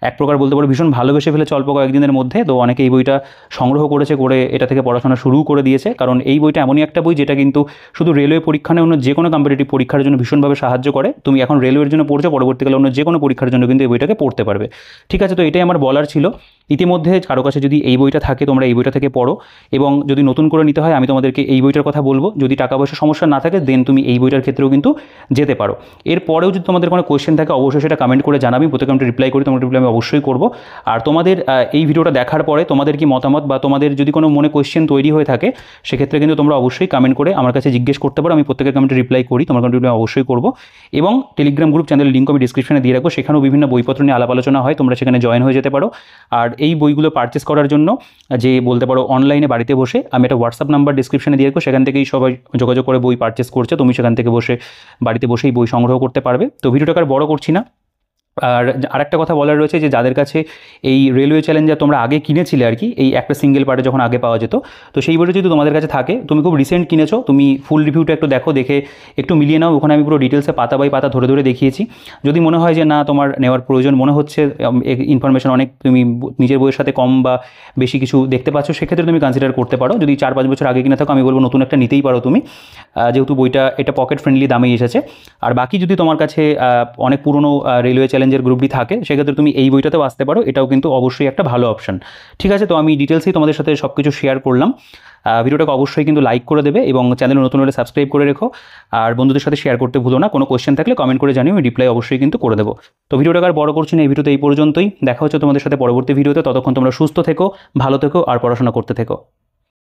এক প্রকার বলতে পারো ভীষণ ভালোবেসে ফেলেছে অল্প কয়েকদিনের মধ্যে, তো অনেকে এই বইটা সংগ্রহ করেছে, করে এটা থেকে পড়াশোনা শুরু করে দিয়েছে। কারণ এই বইটা এমনই একটা বই যেটা কিন্তু শুধু রেলওয়ে পরীক্ষা নয়, অন্য যে কোনো কম্পিটিটিভ পরীক্ষার জন্য ভীষণভাবে সাহায্য করে। তুমি এখন রেলওয়ের জন্য পড়ছো, পরবর্তীকালে অন্য যে কোনো পরীক্ষার জন্য কিন্তু এই বইটাকে পড়তে পারবে। ঠিক আছে, তো এটাই আমার বলার ছিল। ইতিমধ্যে কারো কাছে যদি এই বইটা থাকে, তোমরা এই বইটা থেকে পড়ো। এবং যদি নতুন করে নিতে হয়, আমি তোমাদেরকে এই বইটার কথা বলবো। যদি টাকা পয়সা সমস্যা না থাকে, দেন তুমি এই বইটার ক্ষেত্রেও কিন্তু যেতে পারো। এর এরপরেও যদি তোমাদের কোনো কোয়েশ্চেন থাকে অবশ্যই সেটা কমেন্ট করে জানাবি, প্রত্যেকে আমি রিপ্লাই করি, তোমার রিপ্লাই আমি অবশ্যই করবো। আর তোমাদের এই ভিডিওটা দেখার পরে তোমাদের কি মতামত বা তোমাদের যদি কোনো মনে কোয়েশ্চেন তৈরি হয়ে থাকে সেক্ষেত্রে কিন্তু তোমরা অবশ্যই কমেন্ট করে আমার কাছে জিজ্ঞেস করতে পারো, আমি প্রত্যেকের কমেন্টে রিপ্লাই করি, তোমার কমেন্ট রিপ্লাই অবশ্যই করবো। এবং টেলিগ্রাম গ্রুপ চ্যানেলের লিঙ্ক আমি ডিসক্রিপশনে দিয়ে রাখবো, সেখানেও বিভিন্ন বইপত্র নিয়ে আলাপ আলোচনা হয়, তোমরা সেখানে জয়েন হয়ে যেতে পারো। আর এই বইগুলো পারচেস করার জন্য যে বলতে পারো অনলাইনে বাড়িতে বসে আমি একটা হোয়াটসঅ্যাপ নাম্বার ডিসক্রিপশনে দিয়ে রাখবো, সেখান থেকেই সবাই যোগাযোগ করে বই পারচেস করছে, তুমি সেখান থেকে বসে বাড়িতে বসেই বই সংগ্রহ করতে পারবে। তো ভিডিওটাকে আর বড় করছি না। আর আরেকটা কথা বলার রয়েছে যে যাদের কাছে এই রেলওয়ে চ্যালেঞ্জার তোমরা আগে কিনেছিলে আর কি, এই একটা সিঙ্গেল পার্টে যখন আগে পাওয়া যেত, তো সেই বইটা যদি তোমাদের কাছে থাকে, তুমি খুব রিসেন্ট কিনেছো, তুমি ফুল রিভিউটা একটু দেখো, দেখে একটু মিলিয়ে নাও। ওখানে আমি পুরো ডিটেলসে পাতা বাই পাতা ধরে ধরে দেখিয়েছি। যদি মনে হয় যে না তোমার নেওয়ার প্রয়োজন মনে হচ্ছে, ইনফরমেশন অনেক তুমি নিজের বইয়ের সাথে কম বা বেশি কিছু দেখতে পাচ্ছ, সেক্ষেত্রে তুমি কনসিডার করতে পারো। যদি 4-5 বছর আগে কিনে থাকো আমি বলবো নতুন একটা নিতেই পারো তুমি, যেহেতু বইটা এটা পকেট ফ্রেন্ডলি দামেই এসেছে। আর বাকি যদি তোমার কাছে অনেক পুরনো রেলওয়ে চ্যালেঞ্জের গ্রুপটি থাকে সেক্ষেত্রে তুমি এই বইটাতেও আসতে পারো, এটাও কিন্তু অবশ্যই একটা ভালো অপশন। ঠিক আছে, তো আমি ডিটেলসেই তোমাদের সাথে সব কিছু শেয়ার করলাম। ভিডিওটাকে অবশ্যই কিন্তু লাইক করে দেবে এবং চ্যানেলে নতুন হলে সাবস্ক্রাইব করে রেখো। আর বন্ধুদের সাথে শেয়ার করতে ভুলো না। কোনো কোয়েশ্চেন থাকলে কমেন্ট করে জানিও, আমি রিপ্লাই অবশ্যই কিন্তু করে দেবো। তো ভিডিওটাকে আর বড় করছি না, এই ভিডিওতে এই পর্যন্তই। দেখা হচ্ছে তোমাদের সাথে পরবর্তী ভিডিওতে। ততক্ষণ তোমরা সুস্থ থেকো, ভালো থেকো আর পড়াশোনা করতে থেকো।